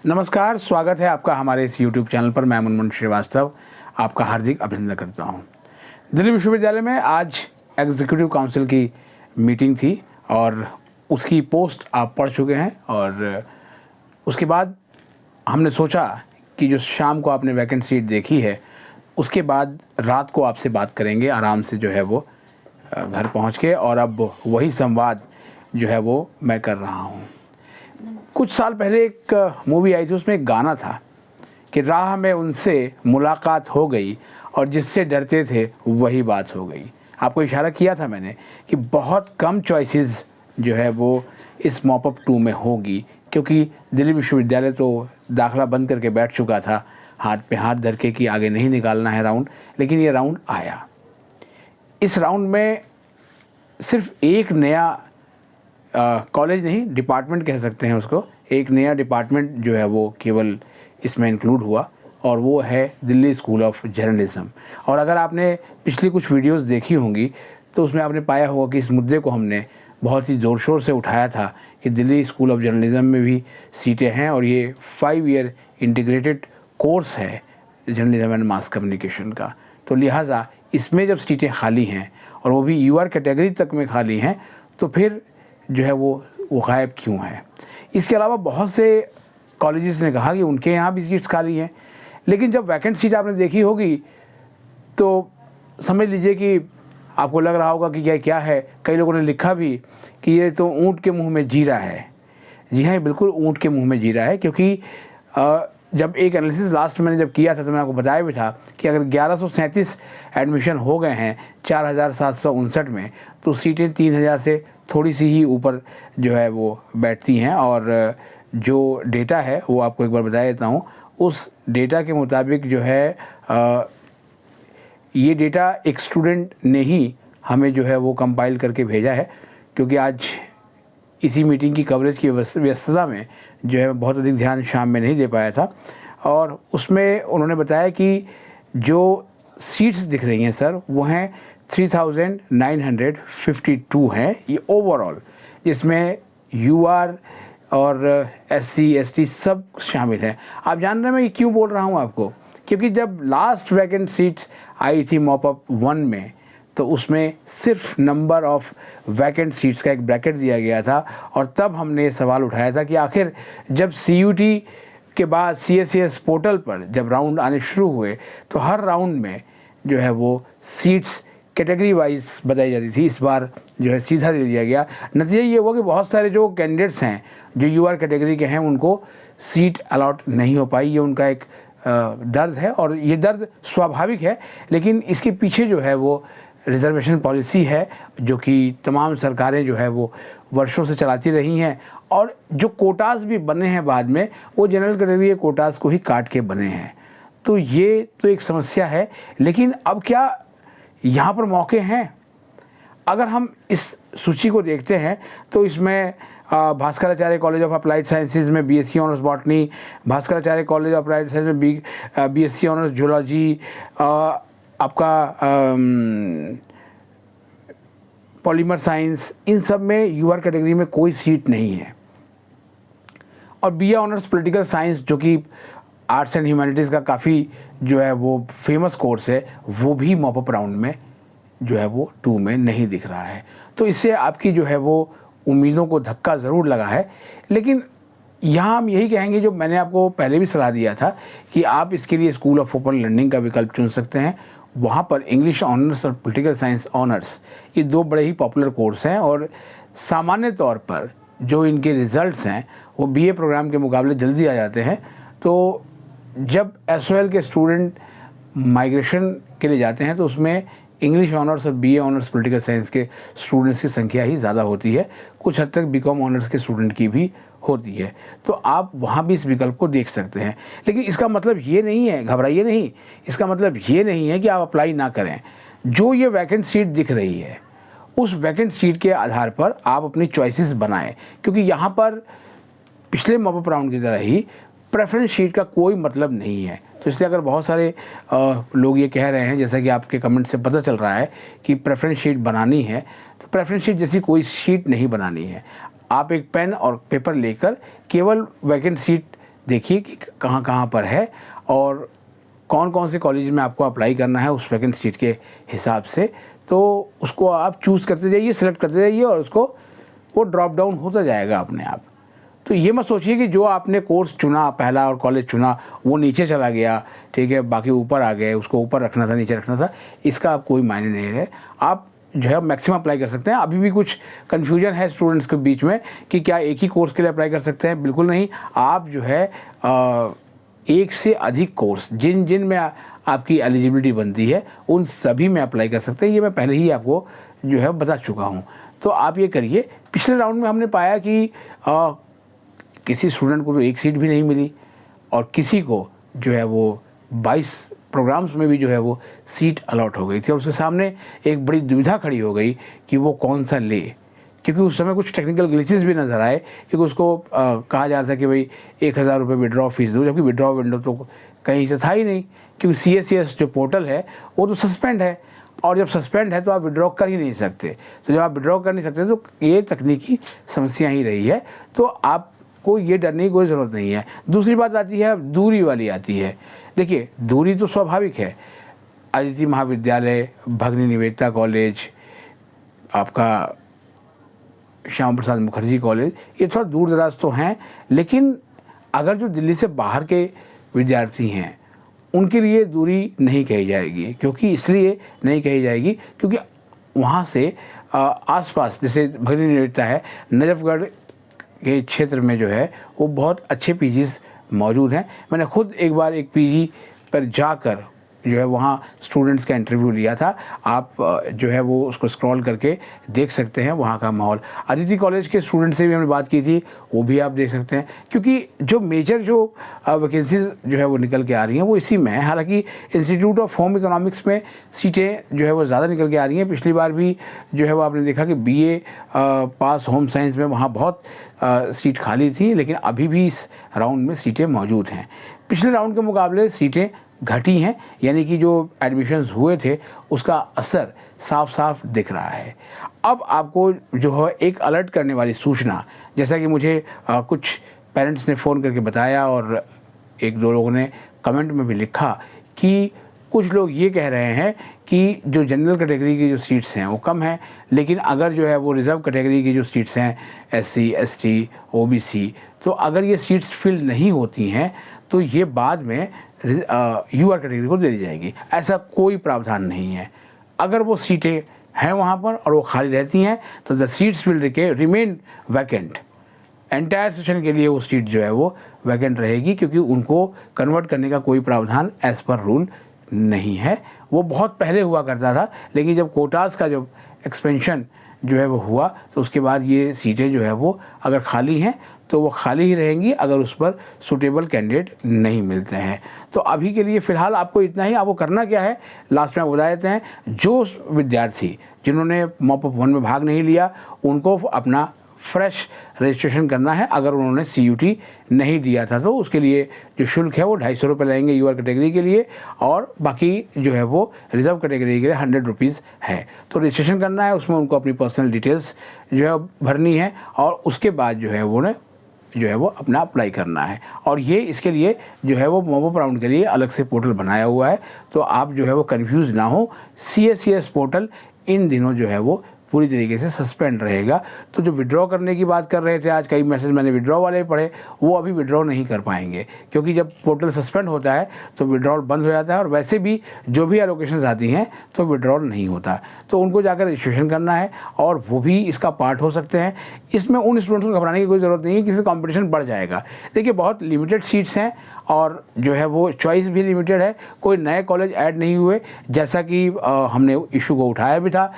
नमस्कार, स्वागत है आपका हमारे इस YouTube चैनल पर। मैं मुनमुन श्रीवास्तव आपका हार्दिक अभिनंदन करता हूं। दिल्ली विश्वविद्यालय में आज एग्जीक्यूटिव काउंसिल की मीटिंग थी और उसकी पोस्ट आप पढ़ चुके हैं। और उसके बाद हमने सोचा कि जो शाम को आपने वैकेंट सीट देखी है, उसके बाद रात को आपसे बात करेंगे आराम से जो है वो घर पहुँच के। और अब वही संवाद जो है वो मैं कर रहा हूँ। कुछ साल पहले एक मूवी आई थी, उसमें एक गाना था कि राह में उनसे मुलाकात हो गई और जिससे डरते थे वही बात हो गई। आपको इशारा किया था मैंने कि बहुत कम चॉइसेस जो है वो इस मॉपअप 2 में होगी, क्योंकि दिल्ली विश्वविद्यालय तो दाखला बंद करके बैठ चुका था, हाथ पे हाथ धर के कि आगे नहीं निकालना है राउंड। लेकिन ये राउंड आया। इस राउंड में सिर्फ एक नया कॉलेज नहीं, डिपार्टमेंट कह सकते हैं उसको, एक नया डिपार्टमेंट जो है वो केवल इसमें इंक्लूड हुआ, और वो है दिल्ली स्कूल ऑफ जर्नलिज्म। और अगर आपने पिछली कुछ वीडियोस देखी होंगी तो उसमें आपने पाया होगा कि इस मुद्दे को हमने बहुत ही ज़ोर शोर से उठाया था कि दिल्ली स्कूल ऑफ जर्नलिज्म में भी सीटें हैं और ये 5 ईयर इंटीग्रेटेड कोर्स है जर्नलिज्म एंड मास कम्युनिकेशन का। तो लिहाजा इसमें जब सीटें खाली हैं और वो भी यूआर कैटेगरी तक में खाली हैं, तो फिर जो है वो गायब क्यों है। इसके अलावा बहुत से कॉलेजेस ने कहा कि उनके यहाँ भी सीट्स खाली हैं, लेकिन जब वैकेंट सीट आपने देखी होगी तो समझ लीजिए कि आपको लग रहा होगा कि क्या है। कई लोगों ने लिखा भी कि ये तो ऊँट के मुंह में जीरा है। जी हाँ, बिल्कुल ऊँट के मुंह में जीरा है, क्योंकि जब एक एनालिसिस लास्ट मैंने जब किया था तो मैं आपको बताया भी था कि अगर 1137 एडमिशन हो गए हैं 4759 में, तो सीटें 3000 से थोड़ी सी ही ऊपर जो है वो बैठती हैं। और जो डेटा है वो आपको एक बार बता देता हूँ। उस डेटा के मुताबिक जो है ये डेटा एक स्टूडेंट ने ही हमें जो है वो कंपाइल करके भेजा है, क्योंकि आज इसी मीटिंग की कवरेज की व्यस्तता में जो है बहुत अधिक ध्यान शाम में नहीं दे पाया था। और उसमें उन्होंने बताया कि जो सीट्स दिख रही हैं सर, वो हैं 3952 हैं ये ओवरऑल, जिसमें यूआर और एससी एसटी सब शामिल हैं। आप जान रहे हैं मैं ये क्यों बोल रहा हूँ आपको, क्योंकि जब लास्ट वैकेंट सीट्स आई थी मॉपअप 1 में, तो उसमें सिर्फ नंबर ऑफ़ वैकेंट सीट्स का एक ब्रैकेट दिया गया था। और तब हमने ये सवाल उठाया था कि आखिर जब सीयूटी के बाद सीएससीएस पोर्टल पर जब राउंड आने शुरू हुए तो हर राउंड में जो है वो सीट्स कैटेगरी वाइज बताई जाती थी। इस बार जो है सीधा दे दिया गया। नतीजा ये हुआ कि बहुत सारे जो कैंडिडेट्स हैं जो यूआर कैटेगरी के हैं, उनको सीट अलॉट नहीं हो पाई। ये उनका एक दर्द है और ये दर्द स्वाभाविक है, लेकिन इसके पीछे जो है वो रिजर्वेशन पॉलिसी है जो कि तमाम सरकारें जो है वो वर्षों से चलाती रही हैं। और जो कोटास भी बने हैं बाद में, वो जनरल कैटेगरी के कोटास को ही काट के बने हैं। तो ये तो एक समस्या है। लेकिन अब क्या यहाँ पर मौके हैं? अगर हम इस सूची को देखते हैं तो इसमें Bhaskaracharya college of applied sciences में BSc honours botany, Bhaskaracharya college of applied science में बीएससी ऑनर्स जूलॉजी, आपका पॉलीमर साइंस, इन सब में यूआर कैटेगरी में कोई सीट नहीं है। और बीए ऑनर्स पॉलिटिकल साइंस, जो कि आर्ट्स एंड ह्यूमैनिटीज़ का काफ़ी जो है वो फेमस कोर्स है, वो भी मॉपअप राउंड में जो है वो 2 में नहीं दिख रहा है। तो इससे आपकी जो है वो उम्मीदों को धक्का ज़रूर लगा है। लेकिन यहाँ हम यही कहेंगे, जो मैंने आपको पहले भी सलाह दिया था कि आप इसके लिए स्कूल ऑफ ओपन लर्निंग का विकल्प चुन सकते हैं। वहाँ पर इंग्लिश ऑनर्स और पॉलिटिकल साइंस ऑनर्स, ये 2 बड़े ही पॉपुलर कोर्स हैं। और सामान्य तौर पर जो इनके रिज़ल्ट्स हैं वो बीए प्रोग्राम के मुकाबले जल्दी आ जाते हैं। तो जब एसओएल के स्टूडेंट माइग्रेशन के लिए जाते हैं तो उसमें इंग्लिश ऑनर्स और बीए ऑनर्स पॉलिटिकल साइंस के स्टूडेंट्स की संख्या ही ज़्यादा होती है। कुछ हद तक बीकॉम ऑनर्स के स्टूडेंट की भी होती है। तो आप वहाँ भी इस विकल्प को देख सकते हैं। लेकिन इसका मतलब ये नहीं है, घबराइए नहीं, इसका मतलब ये नहीं है कि आप अप्लाई ना करें। जो ये वैकेंट सीट दिख रही है, उस वैकेंट सीट के आधार पर आप अपनी चॉइसेस बनाएं, क्योंकि यहाँ पर पिछले मॉपअप राउंड की तरह ही प्रेफरेंस शीट का कोई मतलब नहीं है। तो इसलिए अगर बहुत सारे लोग ये कह रहे हैं, जैसा कि आपके कमेंट से पता चल रहा है कि प्रेफरेंस शीट बनानी है, तो प्रेफरेंस शीट जैसी कोई शीट नहीं बनानी है। आप एक पेन और पेपर लेकर केवल वैकेंट सीट देखिए कि कहाँ कहाँ पर है और कौन कौन से कॉलेज में आपको अप्लाई करना है उस वैकेंट सीट के हिसाब से। तो उसको आप चूज़ करते जाइए, सिलेक्ट करते जाइए और उसको वो ड्रॉप डाउन होता जाएगा अपने आप। तो ये मत सोचिए कि जो आपने कोर्स चुना पहला और कॉलेज चुना वो नीचे चला गया, ठीक है, बाकी ऊपर आ गए, उसको ऊपर रखना था नीचे रखना था, इसका आप कोई मायने नहीं है। आप जो है मैक्सिमम अप्लाई कर सकते हैं। अभी भी कुछ कन्फ्यूजन है स्टूडेंट्स के बीच में कि क्या एक ही कोर्स के लिए अप्लाई कर सकते हैं, बिल्कुल नहीं। आप जो है एक से अधिक कोर्स जिन जिन में आपकी एलिजिबिलिटी बनती है उन सभी में अप्लाई कर सकते हैं। ये मैं पहले ही आपको जो है बता चुका हूँ। तो आप ये करिए। पिछले राउंड में हमने पाया कि किसी स्टूडेंट को तो एक सीट भी नहीं मिली और किसी को जो है वो 22 प्रोग्राम्स में भी जो है वो सीट अलॉट हो गई थी और उसके सामने एक बड़ी दुविधा खड़ी हो गई कि वो कौन सा ले, क्योंकि उस समय कुछ टेक्निकल ग्लिचेस भी नज़र आए। क्योंकि उसको कहा जा रहा था कि भाई 1000 रुपये विड्रॉ फीस दो, जबकि विड्रॉ विंडो तो कहीं से था ही नहीं, क्योंकि CSCS जो पोर्टल है वो तो सस्पेंड है और जब सस्पेंड है तो आप विड्रॉ कर ही नहीं सकते। तो जब आप विड्रॉ कर नहीं सकते तो ये तकनीकी समस्या ही रही है। तो आपको ये डरने की कोई ज़रूरत नहीं है। दूसरी बात आती है, दूरी वाली आती है। देखिए दूरी तो स्वाभाविक है। अदिति महाविद्यालय, भगिनी निवेदिता कॉलेज, आपका श्यामा प्रसाद मुखर्जी कॉलेज, ये थोड़ा दूर दराज तो हैं, लेकिन अगर जो दिल्ली से बाहर के विद्यार्थी हैं उनके लिए दूरी नहीं कही जाएगी। क्योंकि इसलिए नहीं कही जाएगी क्योंकि वहाँ से आसपास जैसे भगिनी निवेदिता है, नजफगढ़ के क्षेत्र में जो है वो बहुत अच्छे पीजीज़ मौजूद हैं। मैंने खुद एक बार एक पीजी पर जाकर जो है वहाँ स्टूडेंट्स का इंटरव्यू लिया था। आप जो है वो उसको स्क्रॉल करके देख सकते हैं वहाँ का माहौल। अदिति कॉलेज के स्टूडेंट से भी हमने बात की थी, वो भी आप देख सकते हैं। क्योंकि जो मेजर जो वैकेंसीज जो है वो निकल के आ रही हैं वो इसी में है। हालांकि इंस्टीट्यूट ऑफ होम इकोनॉमिक्स में सीटें जो है वो ज़्यादा निकल के आ रही हैं। पिछली बार भी जो है वो आपने देखा कि BA पास होम साइंस में वहाँ बहुत सीट खाली थी, लेकिन अभी भी इस राउंड में सीटें मौजूद हैं। पिछले राउंड के मुकाबले सीटें घटी हैं, यानी कि जो एडमिशन्स हुए थे उसका असर साफ साफ दिख रहा है। अब आपको जो है एक अलर्ट करने वाली सूचना, जैसा कि मुझे कुछ पेरेंट्स ने फ़ोन करके बताया और एक दो लोगों ने कमेंट में भी लिखा कि कुछ लोग ये कह रहे हैं कि जो जनरल कैटेगरी की जो सीट्स हैं वो कम हैं, लेकिन अगर जो है वो रिज़र्व कैटेगरी की जो सीट्स हैं SC ST OBC, तो अगर ये सीट्स फिल नहीं होती हैं तो ये बाद में UR कैटेगरी को दे दी जाएगी। ऐसा कोई प्रावधान नहीं है। अगर वो सीटें हैं वहाँ पर और वो खाली रहती हैं तो the seats will remain vacant. Entire session के लिए वो सीट जो है वो वैकेंट रहेगी, क्योंकि उनको कन्वर्ट करने का कोई प्रावधान एज़ पर रूल नहीं है। वो बहुत पहले हुआ करता था, लेकिन जब कोटास का जो एक्सपेंशन जो है वो हुआ तो उसके बाद ये सीटें जो है वो अगर खाली हैं तो वो खाली ही रहेंगी अगर उस पर सूटेबल कैंडिडेट नहीं मिलते हैं। तो अभी के लिए फ़िलहाल आपको इतना ही। आपको करना क्या है लास्ट में आप बता देते हैं। जो विद्यार्थी जिन्होंने मॉप अप 1 में भाग नहीं लिया उनको अपना फ्रेश रजिस्ट्रेशन करना है। अगर उन्होंने CUT नहीं दिया था तो उसके लिए जो शुल्क है वो 250 रुपये लगेंगे UR कैटेगरी के लिए, और बाकी जो है वो रिज़र्व कैटेगरी के लिए 100 रुपीज़ है। तो रजिस्ट्रेशन करना है, उसमें उनको अपनी पर्सनल डिटेल्स जो है भरनी है और उसके बाद जो है वो जो है वो अपना अप्लाई करना है। और ये इसके लिए जो है वो मॉप अप राउंड के लिए अलग से पोर्टल बनाया हुआ है, तो आप जो है वो कंफ्यूज ना हो। CSCS पोर्टल इन दिनों जो है वो पूरी तरीके से सस्पेंड रहेगा। तो जो विड्रॉ करने की बात कर रहे थे, आज कई मैसेज मैंने विड्रॉ वाले पढ़े, वो अभी विड्रॉ नहीं कर पाएंगे, क्योंकि जब पोर्टल सस्पेंड होता है तो विड्रॉल बंद हो जाता है और वैसे भी जो भी एलोकेशंस आती हैं तो विड्रॉल नहीं होता। तो उनको जाकर रजिस्ट्रेशन करना है और वो भी इसका पार्ट हो सकते हैं। इसमें उन स्टूडेंट्स को घबराने की कोई ज़रूरत नहीं है, किसी कॉम्पिटिशन बढ़ जाएगा। देखिए बहुत लिमिटेड सीट्स हैं और जो है वो चॉइस भी लिमिटेड है। कोई नए कॉलेज ऐड नहीं हुए, जैसा कि हमने इशू को उठाया भी था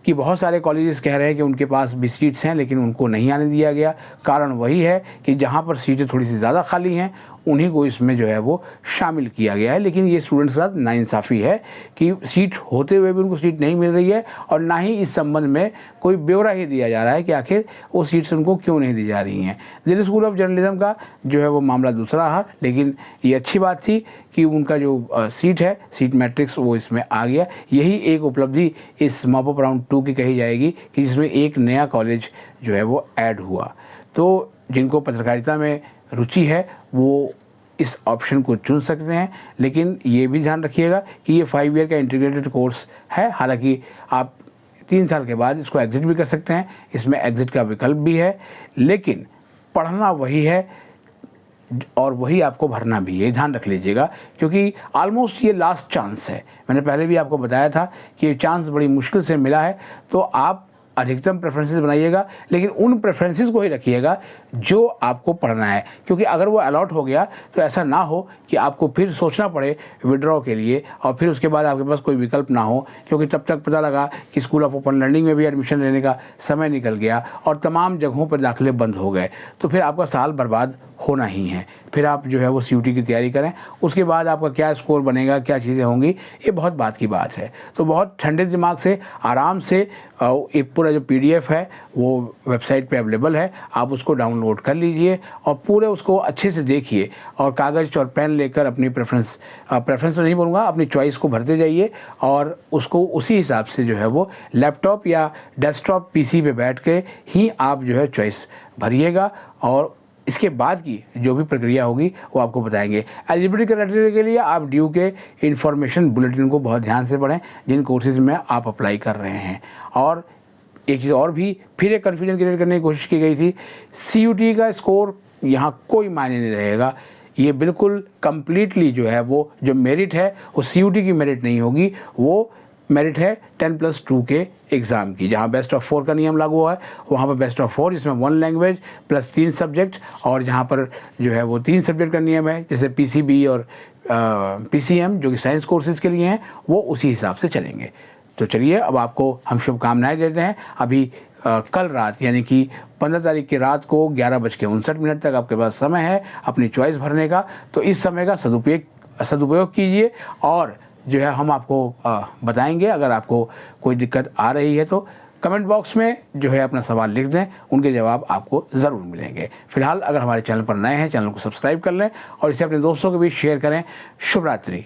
कि बहुत सारे कॉलेजेस कह रहे हैं कि उनके पास भी सीट्स हैं लेकिन उनको नहीं आने दिया गया। कारण वही है कि जहाँ पर सीटें थोड़ी सी ज़्यादा खाली हैं उन्हीं को इसमें जो है वो शामिल किया गया है। लेकिन ये स्टूडेंट्स के साथ नाइंसाफ़ी है कि सीट होते हुए भी उनको सीट नहीं मिल रही है और ना ही इस संबंध में कोई ब्यौरा ही दिया जा रहा है कि आखिर वो सीट्स उनको क्यों नहीं दी जा रही हैं। दिल्ली स्कूल ऑफ जर्नलिज्म का जो है वो मामला दूसरा है, लेकिन ये अच्छी बात थी कि उनका जो सीट है, सीट मैट्रिक्स, वो इसमें आ गया। यही एक उपलब्धि इस मॉप अप राउंड 2 की कही जाएगी कि जिसमें एक नया कॉलेज जो है वो ऐड हुआ। तो जिनको पत्रकारिता में रुचि है वो इस ऑप्शन को चुन सकते हैं। लेकिन ये भी ध्यान रखिएगा कि ये 5 ईयर का इंटीग्रेटेड कोर्स है। हालांकि आप 3 साल के बाद इसको एग्ज़िट भी कर सकते हैं, इसमें एग्ज़िट का विकल्प भी है, लेकिन पढ़ना वही है और वही आपको भरना भी है, ध्यान रख लीजिएगा। क्योंकि ऑलमोस्ट ये लास्ट चांस है। मैंने पहले भी आपको बताया था कि ये चांस बड़ी मुश्किल से मिला है, तो आप अधिकतम प्रेफरेंसेस बनाइएगा, लेकिन उन प्रेफरेंसेस को ही रखिएगा जो आपको पढ़ना है। क्योंकि अगर वो अलॉट हो गया तो ऐसा ना हो कि आपको फिर सोचना पड़े विड्रॉ के लिए और फिर उसके बाद आपके पास कोई विकल्प ना हो, क्योंकि तब तक पता लगा कि स्कूल ऑफ ओपन लर्निंग में भी एडमिशन लेने का समय निकल गया और तमाम जगहों पर दाखिले बंद हो गए, तो फिर आपका साल बर्बाद होना ही है। फिर आप जो है वो CUT की तैयारी करें, उसके बाद आपका क्या स्कोर बनेगा, क्या चीज़ें होंगी, ये बहुत बात की बात है। तो बहुत ठंडे दिमाग से आराम से एक पूरा जो PDF है वो वेबसाइट पे अवेलेबल है, आप उसको डाउनलोड कर लीजिए और पूरे उसको अच्छे से देखिए और कागज़ और पेन लेकर अपनी प्रेफरेंस तो नहीं बोलूँगा, अपनी चॉइस को भरते जाइए और उसको उसी हिसाब से जो है वो लैपटॉप या डेस्कटॉप PC पे बैठ के ही आप जो है चॉइस भरिएगा और इसके बाद की जो भी प्रक्रिया होगी वो आपको बताएंगे। एलिजिबिलिटी क्राइटेरिया के लिए आप ड्यू के इन्फॉर्मेशन बुलेटिन को बहुत ध्यान से पढ़ें जिन कोर्सेज़ में आप अप्लाई कर रहे हैं। और एक चीज़ और भी फिर एक कन्फ्यूजन क्रिएट करने की कोशिश की गई थी, CUT का स्कोर यहाँ कोई मायने नहीं रहेगा। ये बिल्कुल कम्प्लीटली जो है वो जो मेरिट है वो CUT की मेरिट नहीं होगी, वो मेरिट है 10+2 के एग्ज़ाम की। जहाँ बेस्ट ऑफ 4 का नियम लागू हुआ है वहाँ पर बेस्ट ऑफ 4 जिसमें 1 लैंग्वेज प्लस 3 सब्जेक्ट, और जहाँ पर जो है वो 3 सब्जेक्ट का नियम है जैसे PCB और PCM जो कि साइंस कोर्सेज़ के लिए हैं, वो उसी हिसाब से चलेंगे। तो चलिए अब आपको हम शुभकामनाएँ देते हैं। अभी कल रात यानी कि 15 तारीख की रात को 11:59 तक आपके पास समय है अपनी चॉइस भरने का, तो इस समय का सदुपयोग कीजिए और जो है हम आपको बताएंगे। अगर आपको कोई दिक्कत आ रही है तो कमेंट बॉक्स में जो है अपना सवाल लिख दें, उनके जवाब आपको ज़रूर मिलेंगे। फिलहाल अगर हमारे चैनल पर नए हैं, चैनल को सब्सक्राइब कर लें और इसे अपने दोस्तों के बीच शेयर करें। शुभ रात्रि।